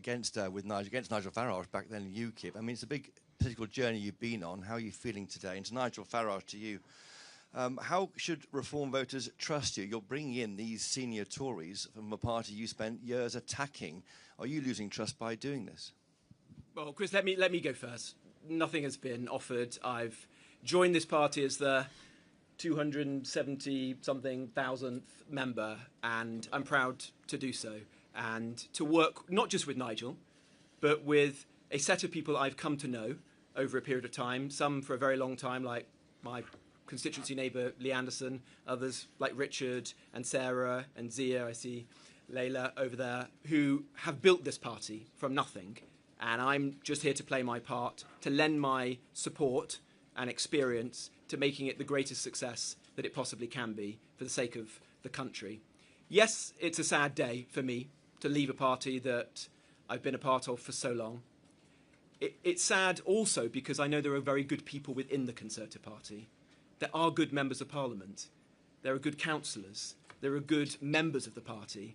against Nigel Farage back then in UKIP. I mean, it's a big political journey you've been on. How are you feeling today? And to Nigel Farage, to you, how should Reform voters trust you? You're bringing in these senior Tories from a party you spent years attacking. Are you losing trust by doing this? Well, Chris, let me go first. Nothing has been offered. I've joined this party as the 270-something thousandth member, and I'm proud to do so and to work not just with Nigel, but with a set of people I've come to know over a period of time, some for a very long time, like my constituency neighbour Lee Anderson, others like Richard and Sarah and Zia, I see Layla over there, who have built this party from nothing. And I'm just here to play my part, to lend my support and experience to making it the greatest success that it possibly can be for the sake of the country. Yes, it's a sad day for me to leave a party that I've been a part of for so long. It's sad also because I know there are very good people within the Conservative Party. There are good members of Parliament. There are good councillors. There are good members of the party.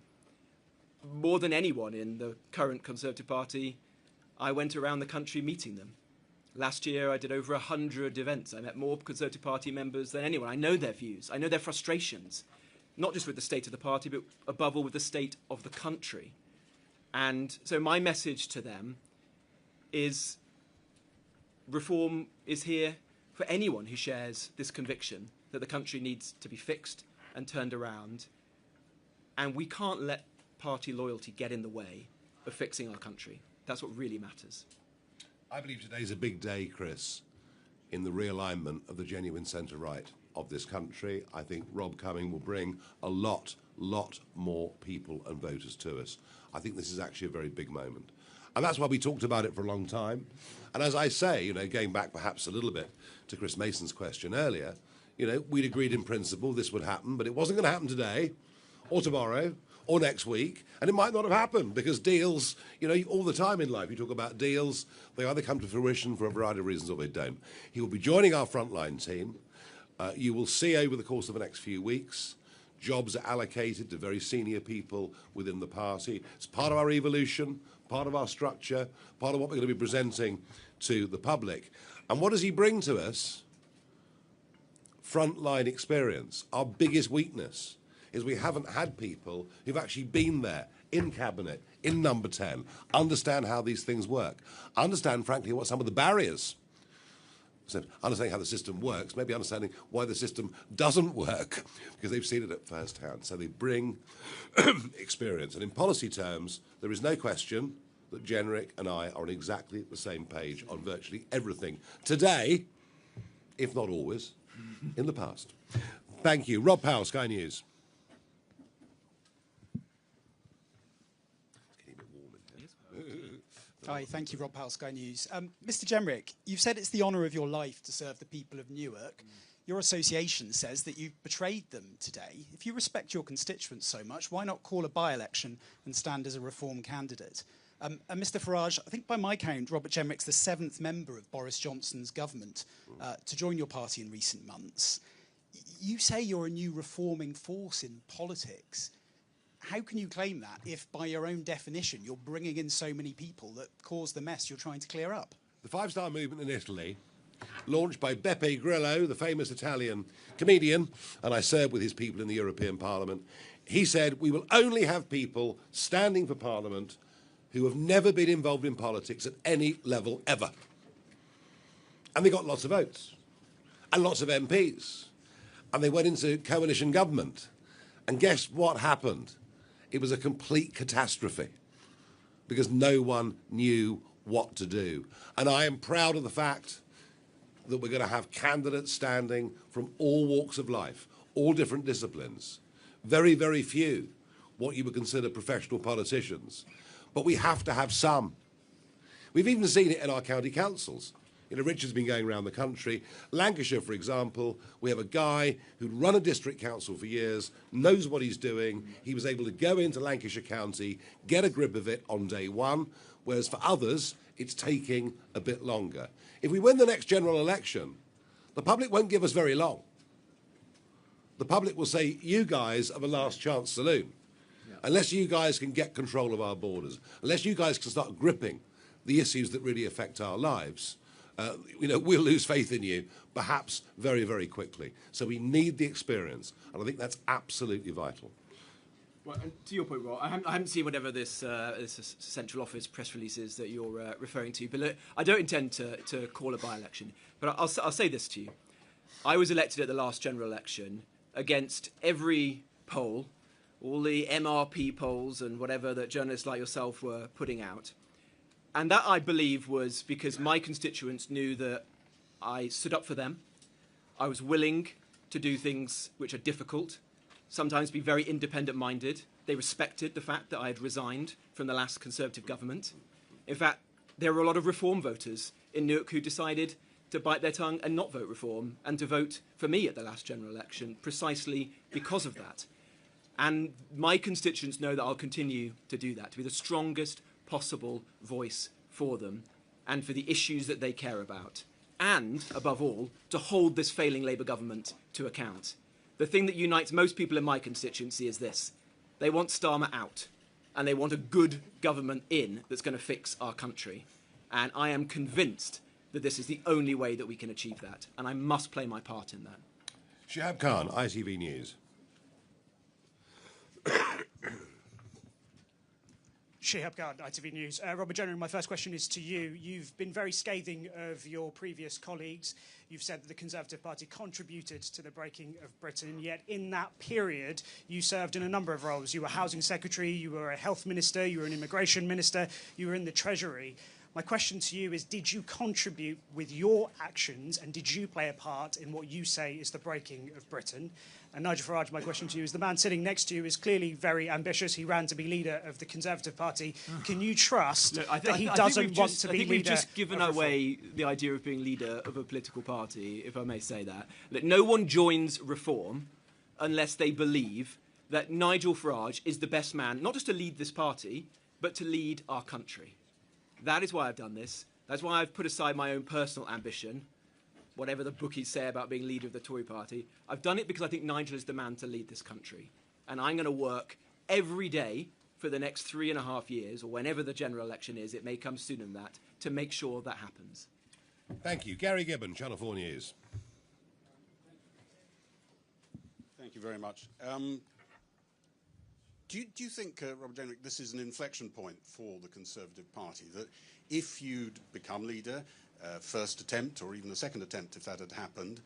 More than anyone in the current Conservative Party, I went around the country meeting them. Last year, I did over 100 events. I met more Conservative Party members than anyone. I know their views. I know their frustrations, not just with the state of the party, but above all with the state of the country. And so my message to them is Reform is here for anyone who shares this conviction that the country needs to be fixed and turned around. And we can't let party loyalty get in the way of fixing our country. That's what really matters. I believe today's a big day, Chris, in the realignment of the genuine centre-right of this country. I think Rob Cumming will bring a lot more people and voters to us. I think this is actually a very big moment. And that's why we talked about it for a long time. And as I say, going back perhaps a little bit to Chris Mason's question earlier, we'd agreed in principle this would happen, but it wasn't going to happen today or tomorrow or next week, and it might not have happened because deals, all the time in life you talk about deals, they either come to fruition for a variety of reasons or they don't. He will be joining our frontline team. You will see over the course of the next few weeks, jobs are allocated to very senior people within the party. It's part of our evolution, part of our structure, part of what we're going to be presenting to the public. And what does he bring to us? Frontline experience. Our biggest weakness is we haven't had people who've actually been there, in Cabinet, in Number 10, understand how these things work, understand, frankly, what some of the barriers, so understanding how the system works, maybe understanding why the system doesn't work, because they've seen it at first hand. So they bring experience. And in policy terms, there is no question that Jenrick and I are on exactly the same page on virtually everything today, if not always, in the past. Thank you. Rob Powell, Sky News. Hi, thank you, Rob Powell, Sky News. Mr. Jenrick, you've said it's the honour of your life to serve the people of Newark. Your association says that you've betrayed them today. If you respect your constituents so much, why not call a by-election and stand as a Reform candidate? And Mr. Farage, I think by my count, Robert Jenrick's the 7th member of Boris Johnson's government to join your party in recent months. You say you're a new reforming force in politics. How can you claim that if, by your own definition, you're bringing in so many people that cause the mess you're trying to clear up? The Five-Star Movement in Italy, launched by Beppe Grillo, the famous Italian comedian, and I served with his people in the European Parliament, he said, we will only have people standing for Parliament who have never been involved in politics at any level ever. And they got lots of votes, and lots of MPs, and they went into coalition government. And guess what happened? It was a complete catastrophe because no one knew what to do. And I am proud of the fact that we're going to have candidates standing from all walks of life, all different disciplines. Very, very few what you would consider professional politicians. But we have to have some. We've even seen it in our county councils. Richard's been going around the country. Lancashire, for example, we have a guy who'd run a district council for years, knows what he's doing. He was able to go into Lancashire County, get a grip of it on day one, whereas for others, it's taking a bit longer. If we win the next general election, the public won't give us very long. The public will say, you guys are the last chance saloon. Yeah. unless you guys can get control of our borders, unless you guys can start gripping the issues that really affect our lives, we'll lose faith in you, perhaps very, very quickly. So we need the experience, and I think that's absolutely vital. Well, and to your point, Rob, I haven't seen whatever this central office press release is that you're referring to, but look, I don't intend to call a by-election. But I'll say this to you. I was elected at the last general election against every poll, all the MRP polls and whatever that journalists like yourself were putting out. And that, I believe, was because my constituents knew that I stood up for them. I was willing to do things which are difficult, sometimes be very independent-minded. They respected the fact that I had resigned from the last Conservative government. In fact, there were a lot of Reform voters in Newark who decided to bite their tongue and not vote Reform and to vote for me at the last general election precisely because of that. And my constituents know that I'll continue to do that, to be the strongest possible voice for them and for the issues that they care about. And, above all, to hold this failing Labour government to account. The thing that unites most people in my constituency is this. They want Starmer out, and they want a good government in that's going to fix our country. And I am convinced that this is the only way that we can achieve that, and I must play my part in that. Shihab Khan, ITV News. Shihab Khan, ITV News. Robert Jenrick, my first question is to you. You've been very scathing of your previous colleagues. You've said that the Conservative Party contributed to the breaking of Britain, yet in that period you served in a number of roles. You were Housing Secretary, you were a Health Minister, you were an Immigration Minister, you were in the Treasury. My question to you is, did you contribute with your actions and did you play a part in what you say is the breaking of Britain? And Nigel Farage, my question to you is, the man sitting next to you is clearly very ambitious. He ran to be leader of the Conservative Party. Can you trust that he doesn't want to be leader? I think we've just given away the idea of being leader of a political party, if I may say that. Look, no one joins Reform unless they believe that Nigel Farage is the best man, not just to lead this party, but to lead our country. That is why I've done this. That's why I've put aside my own personal ambition, whatever the bookies say about being leader of the Tory party. I've done it because I think Nigel is the man to lead this country. And I'm going to work every day for the next 3.5 years, or whenever the general election is, it may come sooner than that, to make sure that happens. Thank you. Gary Gibbon, Channel 4 News. Thank you very much. Do you think, Robert Jenrick, this is an inflection point for the Conservative Party, that if you'd become leader, first attempt or even a second attempt if that had happened,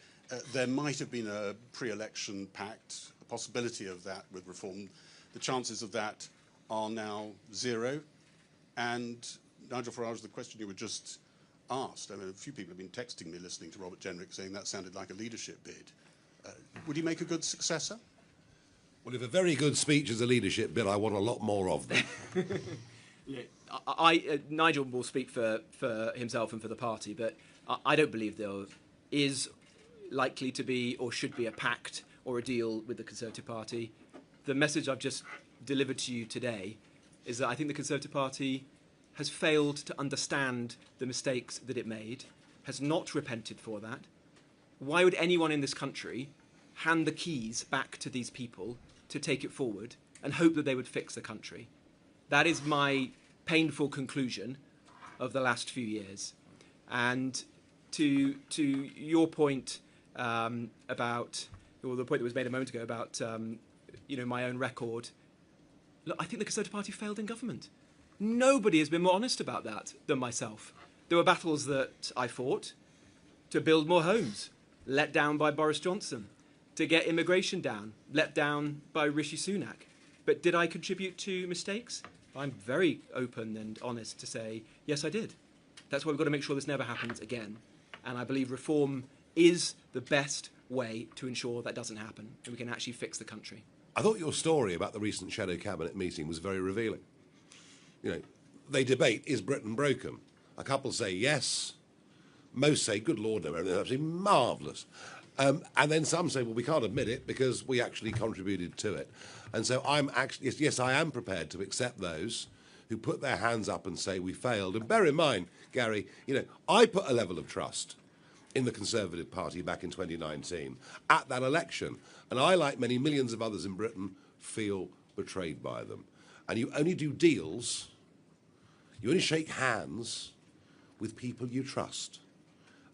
there might have been a pre-election pact, a possibility of that with Reform. The chances of that are now zero. And Nigel Farage, the question you were just asked, I mean, a few people have been texting me listening to Robert Jenrick saying that sounded like a leadership bid. Would he make a good successor? Well, if a very good speech is a leadership bid, I want a lot more of them. Nigel will speak for himself and for the party, but I don't believe there is likely to be or should be a pact or a deal with the Conservative Party. The message I've just delivered to you today is that I think the Conservative Party has failed to understand the mistakes that it made, has not repented for that. Why would anyone in this country hand the keys back to these people to take it forward and hope that they would fix the country? That is my painful conclusion of the last few years. And to your point about, or the point that was made a moment ago about my own record, look, I think the Conservative Party failed in government. Nobody has been more honest about that than myself. There were battles that I fought to build more homes, let down by Boris Johnson, to get immigration down, let down by Rishi Sunak. But did I contribute to mistakes? I'm very open and honest to say, yes, I did. That's why we've got to make sure this never happens again. And I believe Reform is the best way to ensure that doesn't happen and we can actually fix the country. I thought your story about the recent Shadow Cabinet meeting was very revealing. You know, they debate, is Britain broken? A couple say yes. Most say, good Lord, no, everything's absolutely marvellous. And then some say, well, we can't admit it because we actually contributed to it. And so I'm actually, yes, I am prepared to accept those who put their hands up and say we failed. And bear in mind, Gary, I put a level of trust in the Conservative Party back in 2019 at that election. And I, like many millions of others in Britain, feel betrayed by them. And you only do deals, you only shake hands with people you trust.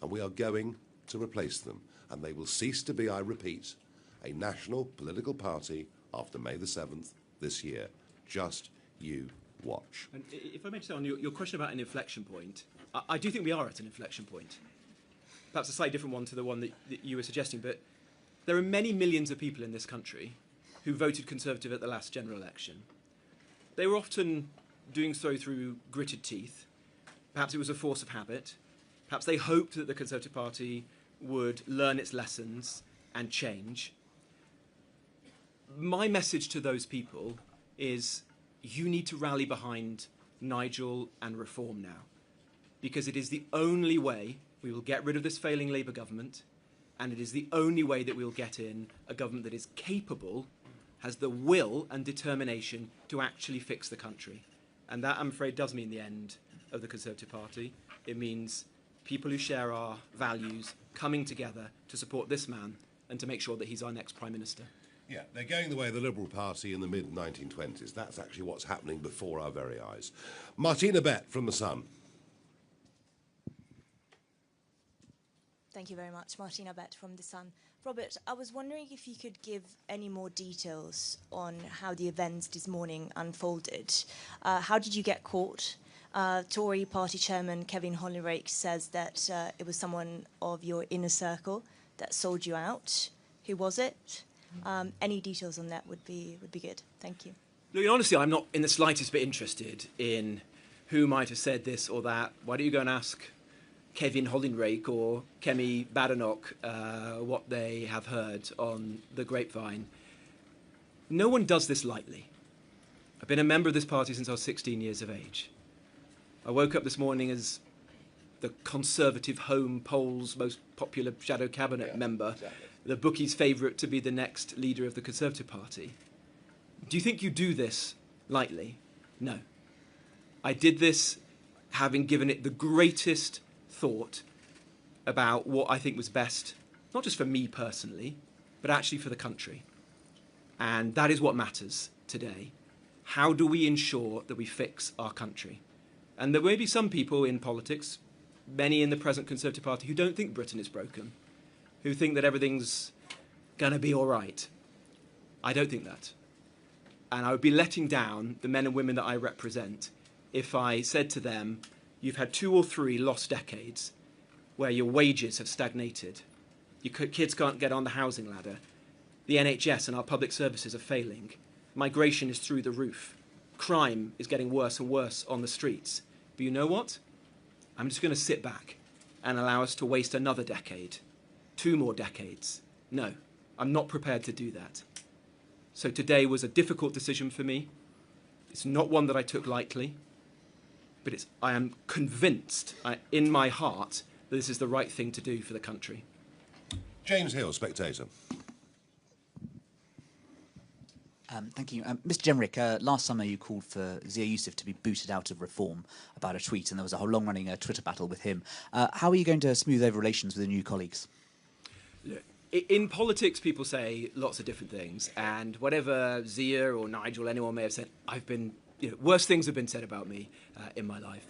And we are going to replace them. And they will cease to be, I repeat, a national political party after May the 7th this year. Just you watch. And if I may say on your question about an inflection point, I do think we are at an inflection point. Perhaps a slightly different one to the one that you were suggesting, but there are many millions of people in this country who voted Conservative at the last general election. They were often doing so through gritted teeth. Perhaps it was a force of habit. Perhaps they hoped that the Conservative Party would learn its lessons and change. My message to those people is you need to rally behind Nigel and reform now, because it is the only way we will get rid of this failing Labour government, and it is the only way that we will get in a government that is capable, has the will and determination to actually fix the country. And that, I'm afraid, does mean the end of the Conservative Party. It means people who share our values coming together to support this man and to make sure that he's our next Prime Minister. Yeah, they're going the way of the Liberal Party in the mid-1920s. That's actually what's happening before our very eyes. Martina Bett from The Sun. Thank you very much. Martina Bett from The Sun. Robert, I was wondering if you could give any more details on how the events this morning unfolded. How did you get caught? Tory party chairman Kevin Hollinrake says that it was someone of your inner circle that sold you out. Who was it? Any details on that would be good. Thank you. Look, honestly, I'm not in the slightest bit interested in who might have said this or that. Why don't you go and ask Kevin Hollinrake or Kemi Badenoch what they have heard on the grapevine. No one does this lightly. I've been a member of this party since I was 16 years of age. I woke up this morning as the Conservative Home Poll's most popular shadow cabinet member, exactly. The bookie's favourite to be the next leader of the Conservative Party. Do you think you do this lightly? No. I did this having given it the greatest thought about what I think was best, not just for me personally, but actually for the country. And that is what matters today. How do we ensure that we fix our country? And there may be some people in politics, many in the present Conservative Party, who don't think Britain is broken, who think that everything's going to be all right. I don't think that. And I would be letting down the men and women that I represent if I said to them, you've had 2 or 3 lost decades where your wages have stagnated, your kids can't get on the housing ladder, the NHS and our public services are failing, migration is through the roof, crime is getting worse and worse on the streets. But you know what? I'm just going to sit back and allow us to waste another decade, 2 more decades. No, I'm not prepared to do that. So today was a difficult decision for me. It's not one that I took lightly, but I am convinced in my heart that this is the right thing to do for the country. James Hill, Spectator. Thank you. Mr Jenrick, last summer you called for Zia Youssef to be booted out of Reform about a tweet, and there was a whole long-running Twitter battle with him. How are you going to smooth over relations with the new colleagues? Look, in politics, people say lots of different things, and whatever Zia or Nigel, anyone may have said, worse things have been said about me in my life.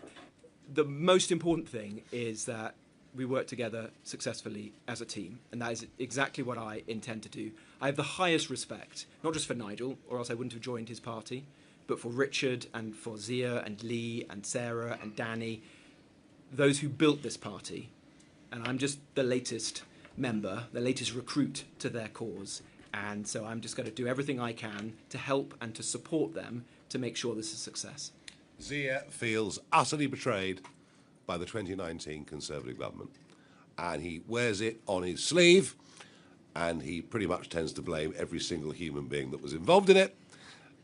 The most important thing is that we work together successfully as a team, and that is exactly what I intend to do. I have the highest respect, not just for Nigel, or else I wouldn't have joined his party, but for Richard and for Zia and Lee and Sarah and Danny, those who built this party. And I'm just the latest member, the latest recruit to their cause. And so I'm just going to do everything I can to help and to support them to make sure this is a success. Zia feels utterly betrayed by the 2019 Conservative government, and he wears it on his sleeve, and he pretty much tends to blame every single human being that was involved in it,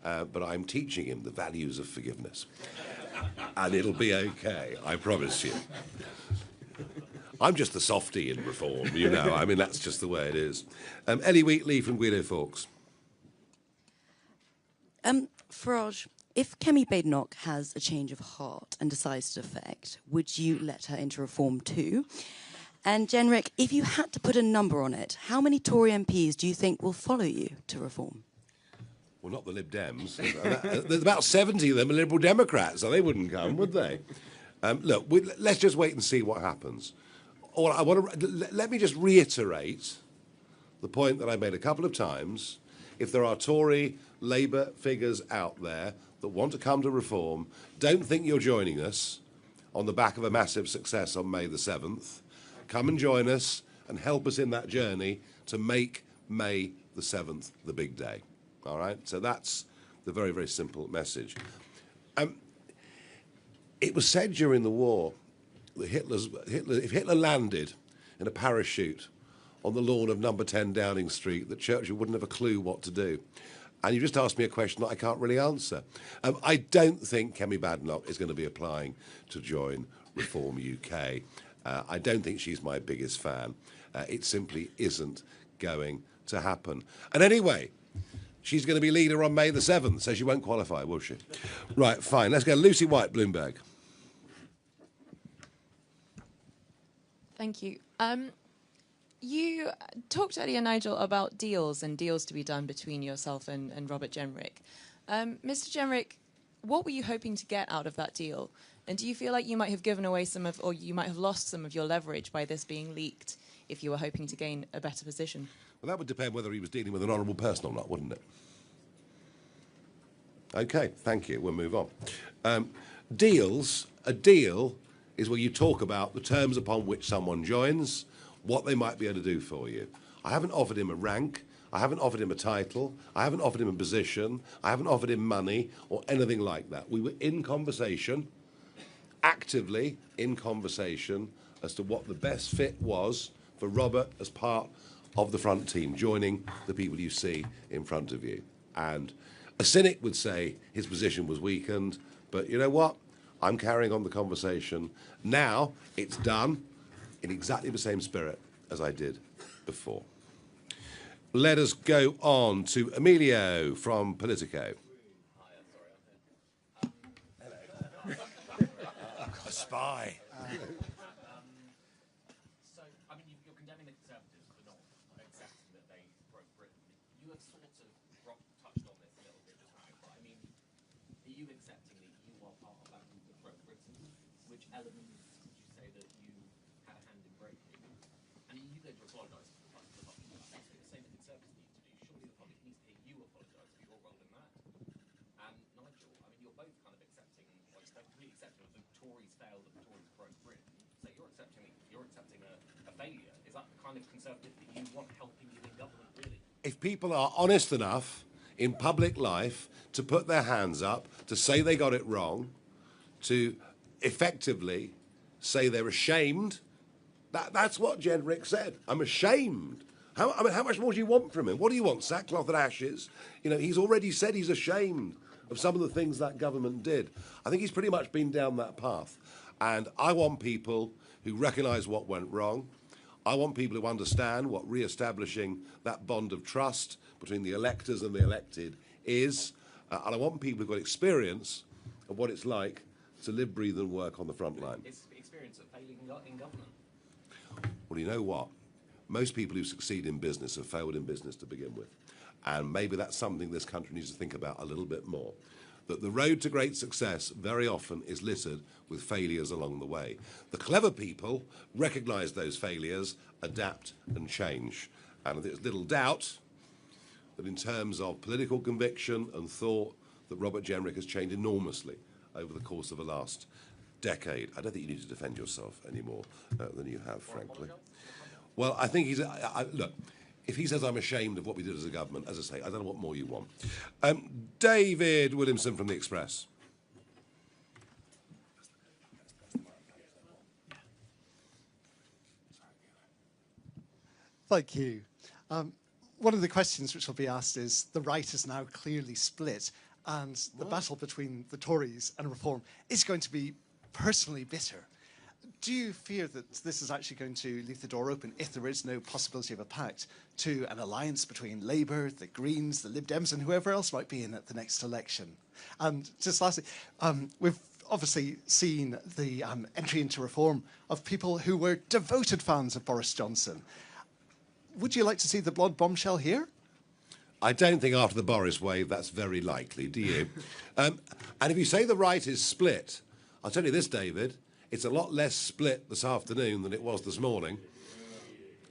but I'm teaching him the values of forgiveness, and it'll be okay, I promise you. I'm just the softie in Reform, you know, I mean, that's just the way it is. Ellie Wheatley from Guido Fawkes. Farage, if Kemi Badenoch has a change of heart and decides to defect, would you let her into Reform too? And Jenrick, if you had to put a number on it, how many Tory MPs do you think will follow you to Reform? Well, not the Lib Dems. There's about 70 of them are Liberal Democrats, so they wouldn't come, would they? Look, let's just wait and see what happens. Let me just reiterate the point that I made a couple of times. If there are Tory, Labour figures out there that want to come to reform, don't think you're joining us on the back of a massive success on May the 7th. Come and join us and help us in that journey to make May the 7th the big day. All right? So that's the very, very simple message. It was said during the war that if Hitler landed in a parachute on the lawn of number 10 Downing Street, that Churchill wouldn't have a clue what to do. And you just asked me a question that I can't really answer. I don't think Kemi Badenoch is going to be applying to join Reform UK. I don't think she's my biggest fan. It simply isn't going to happen. And anyway, she's going to be leader on May the 7th, so she won't qualify, will she? Right, fine. Let's go. Lucy White, Bloomberg. Thank you. You talked earlier, Nigel, about deals and deals to be done between yourself and Robert Jenrick. Mr. Jenrick, what were you hoping to get out of that deal? And do you feel like you might have given away some of, or you might have lost some of your leverage by this being leaked if you were hoping to gain a better position? Well, that would depend whether he was dealing with an honourable person or not, wouldn't it? OK, thank you. We'll move on. A deal is where you talk about the terms upon which someone joins, what they might be able to do for you. I haven't offered him a rank. I haven't offered him a title. I haven't offered him a position. I haven't offered him money or anything like that. We were in conversation, actively in conversation, as to what the best fit was for Robert as part of the front team, joining the people you see in front of you. And a cynic would say his position was weakened, but you know what? I'm carrying on the conversation. Now it's done in exactly the same spirit as I did before. Let us go on to Emilio from Politico. A spy. So, I mean, you're condemning the Conservatives for not accepting that they broke Britain. You have sort of touched on this a little bit just now, but I mean, are you accepting that you are part of that group that broke Britain? Which elements would you say that you had a hand in breaking? And are you going to apologise for the public? That's the same the Conservatives need to do. Surely the public needs to hear you apologise for your role in that. And Nigel, I mean, you're both kind of accepting, well, you're completely accepting that the Tories failed, that the Tories broke Britain. So you're accepting a failure. Is that the kind of Conservative that you want helping you in government, really? If people are honest enough in public life to put their hands up, to say they got it wrong, to effectively say they're ashamed, that's what Jenrick said. I'm ashamed. How much more do you want from him? What do you want, sackcloth and ashes? You know, he's already said he's ashamed of some of the things that government did. I think he's pretty much been down that path. And I want people who recognise what went wrong. I want people who understand what re-establishing that bond of trust between the electors and the elected is. And I want people who've got experience of what it's like to live, breathe and work on the front line. It's experience of failing in government. Well, you know what? Most people who succeed in business have failed in business to begin with. And maybe that's something this country needs to think about a little bit more. That the road to great success very often is littered with failures along the way. The clever people recognise those failures, adapt and change. And there's little doubt that in terms of political conviction and thought, that Robert Jenrick has changed enormously over the course of the last decade. I don't think you need to defend yourself any more than you have, frankly. Well, I think he's... look, if he says I'm ashamed of what we did as a government, as I say, I don't know what more you want. David Williamson from The Express. Thank you. One of the questions which will be asked is, the right is now clearly split, and the battle between the Tories and Reform is going to be personally bitter. Do you fear that this is actually going to leave the door open, if there is no possibility of a pact, to an alliance between Labour, the Greens, the Lib Dems and whoever else might be in at the next election? And just lastly, we've obviously seen the entry into Reform of people who were devoted fans of Boris Johnson. Would you like to see the blood bombshell here? I don't think after the Boris wave that's very likely, do you? And if you say the right is split, I'll tell you this, David, it's a lot less split this afternoon than it was this morning.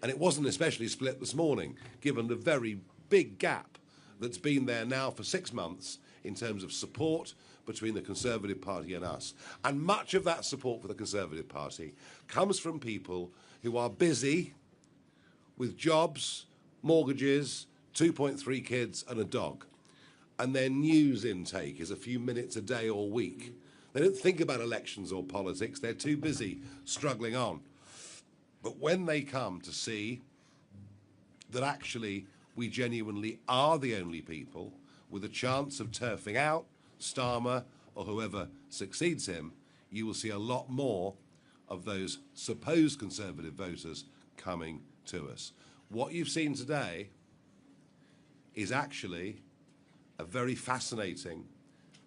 And it wasn't especially split this morning, given the very big gap that's been there now for 6 months in terms of support between the Conservative Party and us. And much of that support for the Conservative Party comes from people who are busy with jobs, mortgages, 2.3 kids and a dog. And their news intake is a few minutes a day or week. They don't think about elections or politics. They're too busy struggling on. But when they come to see that actually we genuinely are the only people with a chance of turfing out Starmer or whoever succeeds him, you will see a lot more of those supposed Conservative voters coming to us. What you've seen today is actually a very fascinating,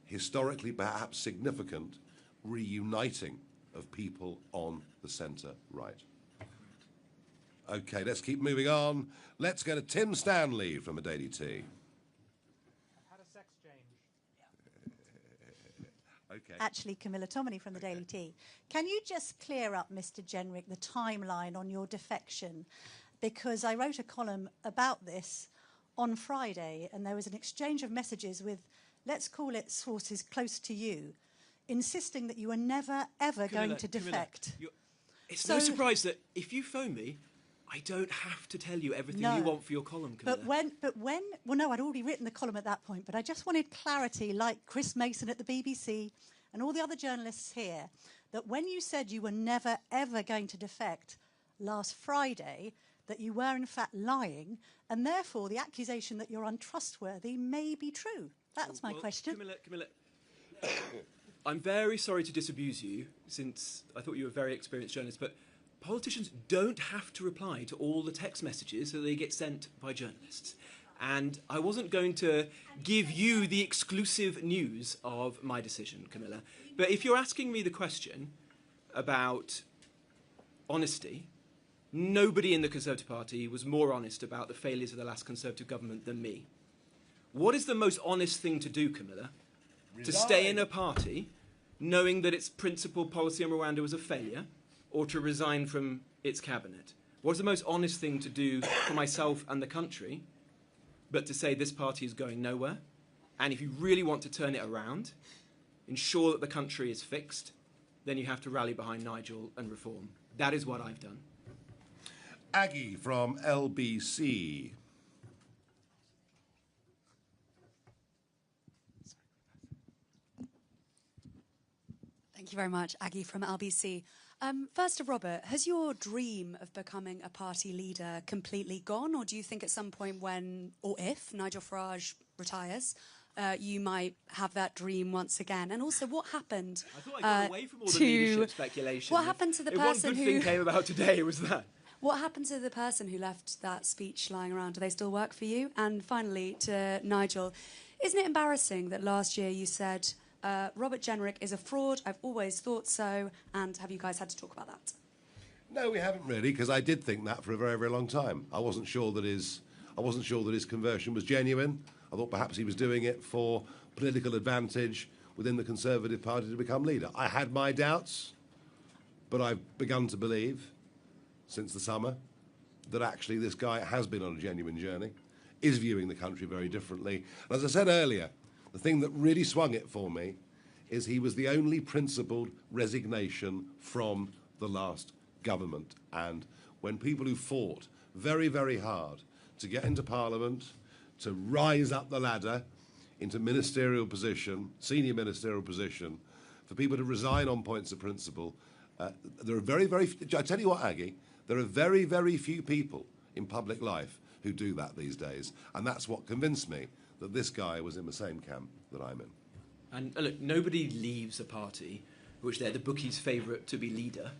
historically perhaps significant, reuniting of people on the centre-right. OK, let's keep moving on. Let's go to Tim Stanley from the Daily Tea. I've had a sex change. OK. Actually, Camilla Tominey from the Daily Tea. Can you just clear up, Mr. Jenrick, the timeline on your defection? Because I wrote a column about this on Friday, and there was an exchange of messages with, let's call it sources close to you, insisting that you were never, ever going to defect. It's no surprise that if you phone me, I don't have to tell you everything you want for your column, Camilla. Well, no, I'd already written the column at that point, but I just wanted clarity, like Chris Mason at the BBC and all the other journalists here, that when you said you were never, ever going to defect last Friday, that you were in fact lying, and therefore the accusation that you're untrustworthy may be true. That's my question. Camilla, I'm very sorry to disabuse you, since I thought you were a very experienced journalist, but politicians don't have to reply to all the text messages that they get sent by journalists. And I wasn't going to give you the exclusive news of my decision, Camilla. But if you're asking me the question about honesty, nobody in the Conservative Party was more honest about the failures of the last Conservative government than me. What is the most honest thing to do, Camilla? Resign. To stay in a party knowing that its principal policy on Rwanda was a failure, or to resign from its cabinet? What's the most honest thing to do for myself and the country but to say this party is going nowhere? And if you really want to turn it around, ensure that the country is fixed, then you have to rally behind Nigel and reform. That is what I've done. Aggie from LBC. Thank you very much, Aggie from LBC. First to Robert, has your dream of becoming a party leader completely gone, or do you think at some point when, or if, Nigel Farage retires, you might have that dream once again? And also, what happened I thought I got away from all the leadership speculation. What happened to the person who... One good thing came about today was that. What happened to the person who left that speech lying around? Do they still work for you? And finally, to Nigel, isn't it embarrassing that last year you said... Robert Jenrick is a fraud, I've always thought so, and have you guys had to talk about that? No, we haven't really, because I did think that for a very, very long time. I wasn't sure that his conversion was genuine. I thought perhaps he was doing it for political advantage within the Conservative Party to become leader. I had my doubts, but I've begun to believe since the summer that actually this guy has been on a genuine journey, is viewing the country very differently. And as I said earlier, the thing that really swung it for me is he was the only principled resignation from the last government. And when people who fought very, very hard to get into Parliament, to rise up the ladder into ministerial position, senior ministerial position, for people to resign on points of principle, there are very, very few, I tell you what, Aggie, there are very, very few people in public life who do that these days. And that's what convinced me that this guy was in the same camp that I'm in. And look, nobody leaves a party, which they're the bookies' favourite to be leader,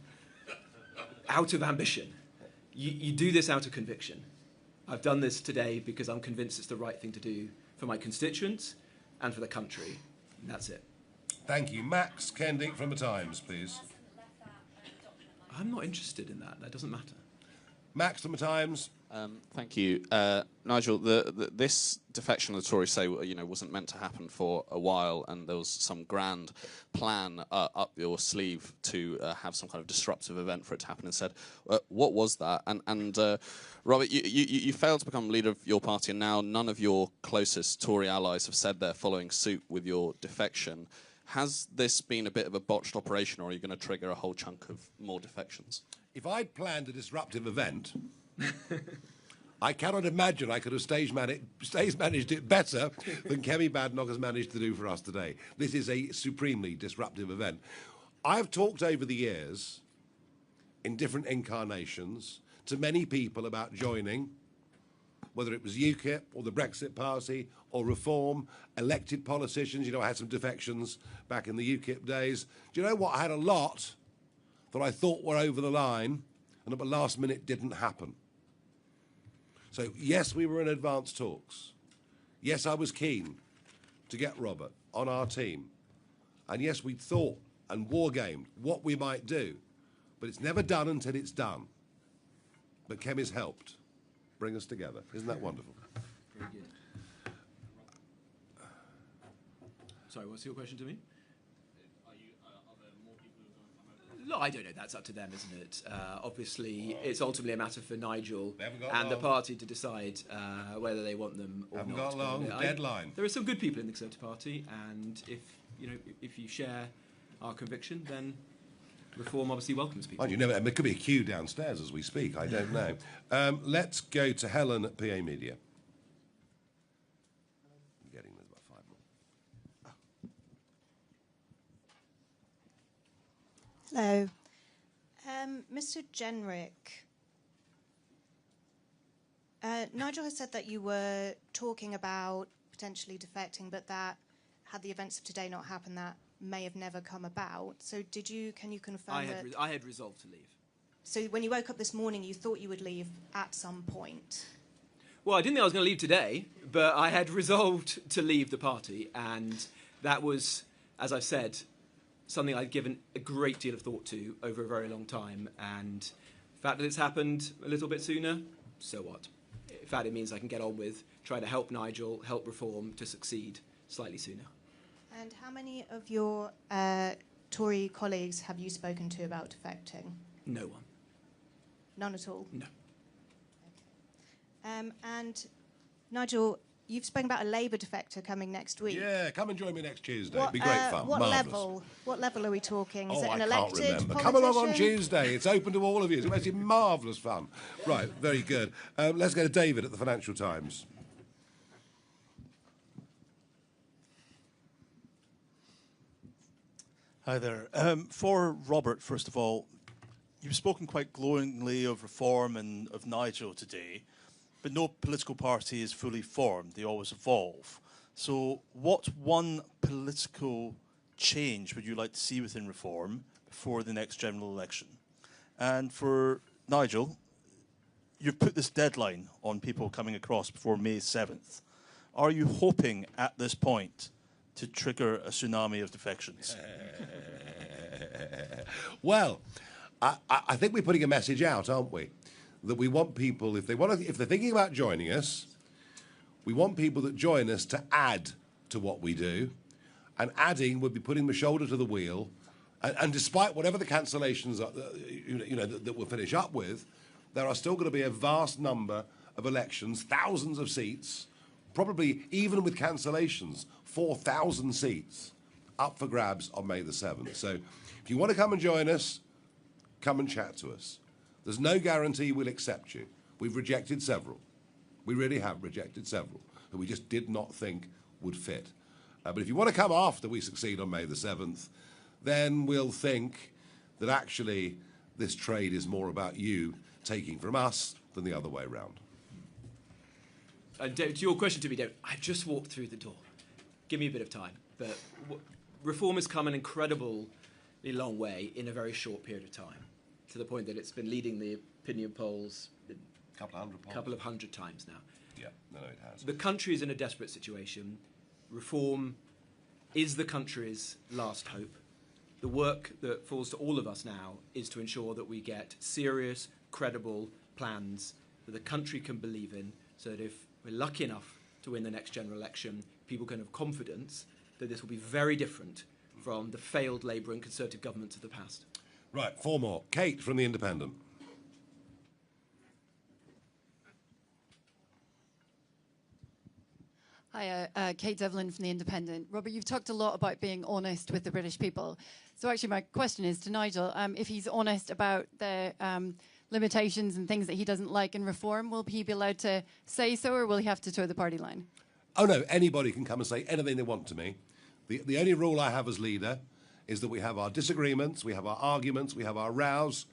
out of ambition. You do this out of conviction. I've done this today because I'm convinced it's the right thing to do for my constituents and for the country. And that's it. Thank you. Max Kendick from The Times, please. I'm not interested in that. That doesn't matter. Max from The Times. Thank you, Nigel. This defection, the Tories say, wasn't meant to happen for a while, and there was some grand plan up your sleeve to have some kind of disruptive event for it to happen. Instead, what was that? And Robert, you failed to become leader of your party, and now none of your closest Tory allies have said they're following suit with your defection. Has this been a bit of a botched operation, or are you going to trigger a whole chunk of more defections? If I'd planned a disruptive event, I cannot imagine I could have stage managed it better than Kemi Badenoch has managed to do for us today. This is a supremely disruptive event. I've talked over the years, in different incarnations, to many people about joining, whether it was UKIP or the Brexit Party or Reform, elected politicians. I had some defections back in the UKIP days. Do you know what? I had a lot that I thought were over the line and at the last minute didn't happen. So, yes, we were in advanced talks. Yes, I was keen to get Robert on our team. And yes, we thought and wargamed what we might do. But it's never done until it's done. But Kemi's helped bring us together. Isn't that wonderful? Very good. Sorry, what's your question to me? No, I don't know. That's up to them, isn't it? Obviously, it's ultimately a matter for Nigel and the party to decide whether they want them or not. Haven't got long. Deadline. There are some good people in the Conservative Party, and if you share our conviction, then Reform obviously welcomes people. You never. There could be a queue downstairs as we speak. I don't know. Let's go to Helen at PA Media. There's about 5 more. Hello. Mr. Jenrick, Nigel has said that you were talking about potentially defecting, but that had the events of today not happened, that may have never come about. So can you confirm I had resolved to leave. So when you woke up this morning, you thought you would leave at some point? Well, I didn't think I was going to leave today, but I had resolved to leave the party, and that was, as I've said, something I'd given a great deal of thought to over a very long time, and the fact that it's happened a little bit sooner, so what? In fact, it means I can get on with trying to help Nigel, help Reform to succeed slightly sooner. And how many of your Tory colleagues have you spoken to about defecting? No one. None at all? No. Okay. And Nigel, you've spoken about a Labour defector coming next week. Yeah, come and join me next Tuesday. It'd be great fun. What Marvellous. level are we talking? Is it an I elected can't remember. politician? Come along on Tuesday. It's open to all of you. It's actually marvellous fun. Right, very good. Let's go to David at the Financial Times. Hi there. For Robert, first of all, you've spoken quite glowingly of Reform and of Nigel today, but no political party is fully formed. They always evolve. So what one political change would you like to see within Reform before the next general election? And for Nigel, you've put this deadline on people coming across before May 7th. Are you hoping at this point to trigger a tsunami of defections? Well, I think we're putting a message out, aren't we? That we want people, if they're thinking about joining us, we want people that join us to add to what we do, and adding would be putting the shoulder to the wheel. And despite whatever the cancellations are, that we'll finish up with, there are still going to be a vast number of elections, thousands of seats, probably even with cancellations, 4,000 seats up for grabs on May the 7th. So if you want to come and join us, come and chat to us. There's no guarantee we'll accept you. We've rejected several. We really have rejected several that we just did not think would fit. But if you want to come after we succeed on May the 7th, then we'll think that actually this trade is more about you taking from us than the other way around. And David, to your question to me, David, I've just walked through the door. Give me a bit of time. But Reform has come an incredibly long way in a very short period of time, to the point that it's been leading the opinion polls a couple of hundred times now. Yeah, no, it has. The country is in a desperate situation. Reform is the country's last hope. The work that falls to all of us now is to ensure that we get serious, credible plans that the country can believe in, so that if we're lucky enough to win the next general election, people can have confidence that this will be very different from the failed Labour and Conservative governments of the past. Right, 4 more. Kate from The Independent. Hi, Kate Devlin from The Independent. Robert, you've talked a lot about being honest with the British people. So actually my question is to Nigel, if he's honest about the limitations and things that he doesn't like in reform, will he be allowed to say so, or will he have to toe the party line? Oh no, anybody can come and say anything they want to me. The only rule I have as leader is that we have our disagreements, we have our arguments, we have our rows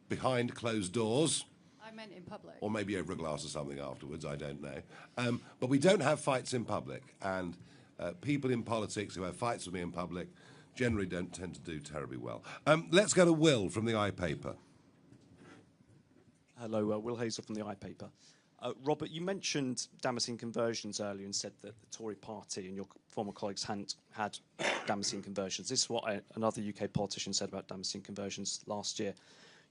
behind closed doors. I meant in public. Or maybe over a glass or something afterwards, I don't know. But we don't have fights in public, and people in politics who have fights with me in public generally don't tend to do terribly well. Let's go to Will from the iPaper. Hello, Will Hazel from the iPaper. Robert, you mentioned Damascene conversions earlier and said that the Tory party and your former colleagues hadn't had Damascene conversions. This is what another UK politician said about Damascene conversions last year.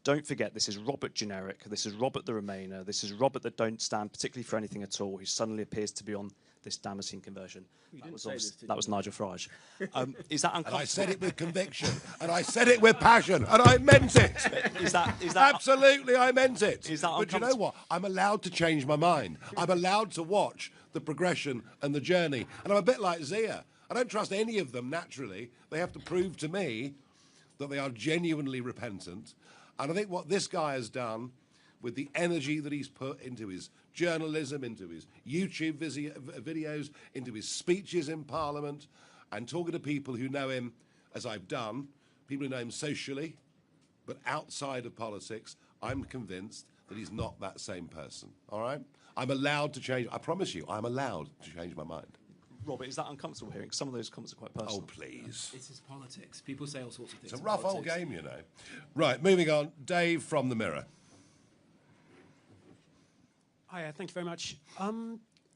Don't forget, this is Robert Jenrick, this is Robert the Remainer, this is Robert that don't stand particularly for anything at all, who suddenly appears to be on this Damascene conversion. That was Nigel Farage. Is that uncomfortable? And I said it with conviction, and I said it with passion, and I meant it. Is that Absolutely, I meant it. Is that but you know what? I'm allowed to change my mind. I'm allowed to watch the progression and the journey. And I'm a bit like Zia. I don't trust any of them naturally. They have to prove to me that they are genuinely repentant. And I think what this guy has done with the energy that he's put into his journalism, into his YouTube videos, into his speeches in Parliament, and talking to people who know him, as I've done, people who know him socially, but outside of politics, I'm convinced that he's not that same person, all right? I'm allowed to change, I promise you, I'm allowed to change my mind. Robert, is that uncomfortable hearing? Some of those comments are quite personal. Oh, please. This is politics. People say all sorts of things. It's a rough old game, you know. Right, moving on. Dave from The Mirror. Hi, thank you very much.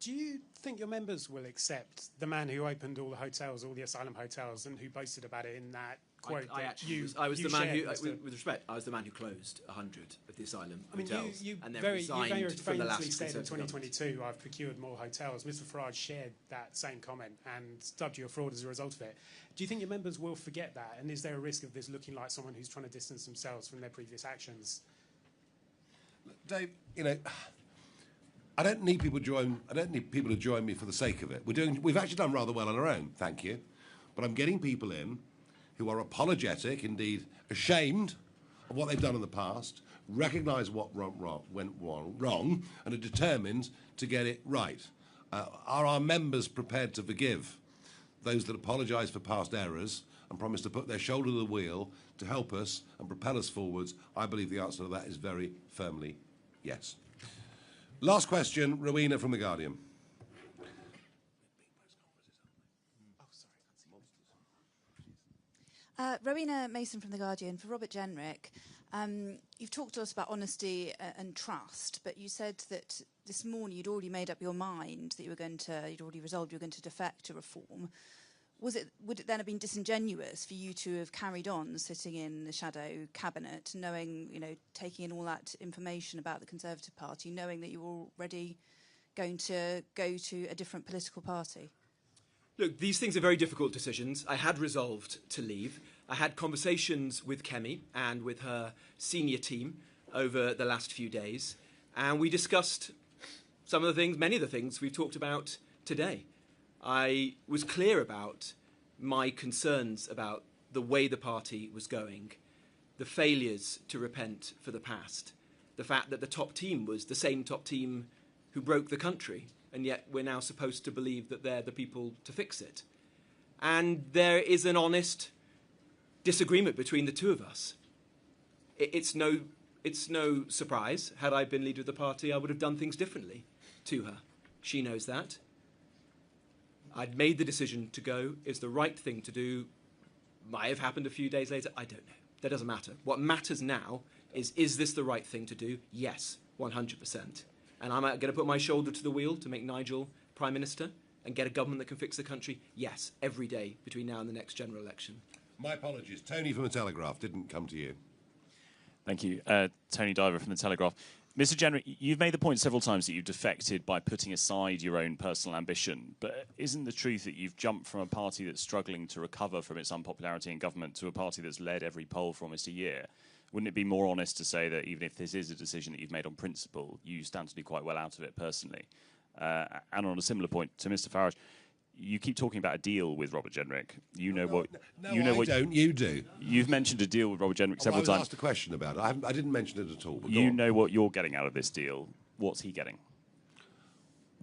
Do you think your members will accept the man who opened all the hotels, all the asylum hotels, and who boasted about it in that quote? I was the man who, with respect, I was the man who closed 100 of the asylum hotels, and then resigned for the last said in Conservative 2022, I've procured more hotels. Mr. Farage shared that same comment and dubbed you a fraud as a result of it. Do you think your members will forget that? And is there a risk of this looking like someone who's trying to distance themselves from their previous actions? Dave, you know, I don't need people to join me for the sake of it. We've actually done rather well on our own, thank you. But I'm getting people in who are apologetic, indeed ashamed of what they've done in the past, recognise what went wrong, and are determined to get it right. Are our members prepared to forgive those that apologise for past errors and promise to put their shoulder to the wheel to help us and propel us forwards? I believe the answer to that is very firmly yes. Last question, Rowena from The Guardian. Rowena Mason from The Guardian. For Robert Jenrick, you've talked to us about honesty and trust, but you said that this morning you'd already made up your mind that you'd already resolved you were going to defect to reform. Would it then have been disingenuous for you to have carried on sitting in the shadow cabinet, knowing, taking in all that information about the Conservative Party, knowing that you were already going to go to a different political party? Look, these things are very difficult decisions. I had resolved to leave. I had conversations with Kemi and with her senior team over the last few days, and we discussed many of the things we've talked about today. I was clear about my concerns about the way the party was going, the failures to repent for the past, the fact that the top team was the same top team who broke the country, and yet we're now supposed to believe that they're the people to fix it. And there is an honest disagreement between the two of us. It's no surprise. Had I been leader of the party, I would have done things differently to her. She knows that. I'd made the decision to go. It's the right thing to do. Might have happened a few days later. I don't know. That doesn't matter. What matters now is this the right thing to do? Yes, 100%. And I'm going to put my shoulder to the wheel to make Nigel Prime Minister and get a government that can fix the country? Yes, every day between now and the next general election. My apologies. Tony from The Telegraph didn't come to you. Thank you. Tony Diver from The Telegraph. Mr. Jenrick, you've made the point several times that you've defected by putting aside your own personal ambition, but isn't the truth that you've jumped from a party that's struggling to recover from its unpopularity in government to a party that's led every poll for almost a year? Wouldn't it be more honest to say that even if this is a decision that you've made on principle, you stand to do quite well out of it personally? And on a similar point to Mr. Farage, you keep talking about a deal with Robert Jenrick. You know what? You know what? Don't you do? You've mentioned a deal with Robert Jenrick several times. I was asked a question about it. I didn't mention it at all. But You know what you're getting out of this deal. What's he getting?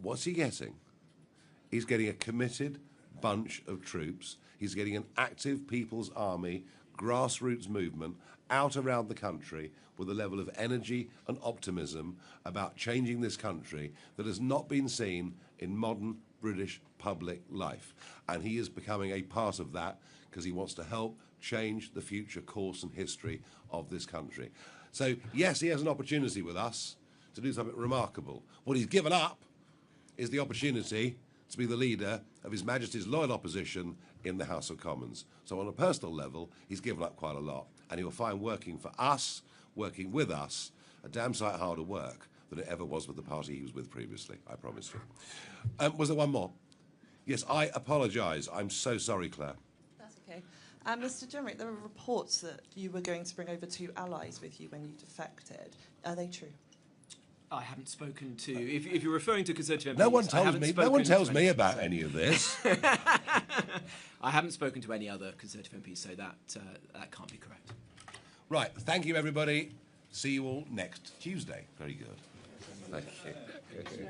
What's he getting? He's getting a committed bunch of troops. He's getting an active People's Army, grassroots movement out around the country with a level of energy and optimism about changing this country that has not been seen in modern British public life. And he is becoming a part of that because he wants to help change the future course and history of this country. So, yes, he has an opportunity with us to do something remarkable. What he's given up is the opportunity to be the leader of His Majesty's loyal opposition in the House of Commons. So on a personal level, he's given up quite a lot. And he'll find working for us, working with us, a damn sight harder work than it ever was with the party he was with previously, I promise you. Was there one more? Yes, I apologise. I'm so sorry, Claire. That's okay. Mr. Jenrick, there were reports that you were going to bring over 2 allies with you when you defected. Are they true? I haven't spoken to. If you're referring to Conservative MPs, No one tells me about any of this. I haven't spoken to any other Conservative MPs, so that can't be correct. Right. Thank you, everybody. See you all next Tuesday. Very good. Thank you.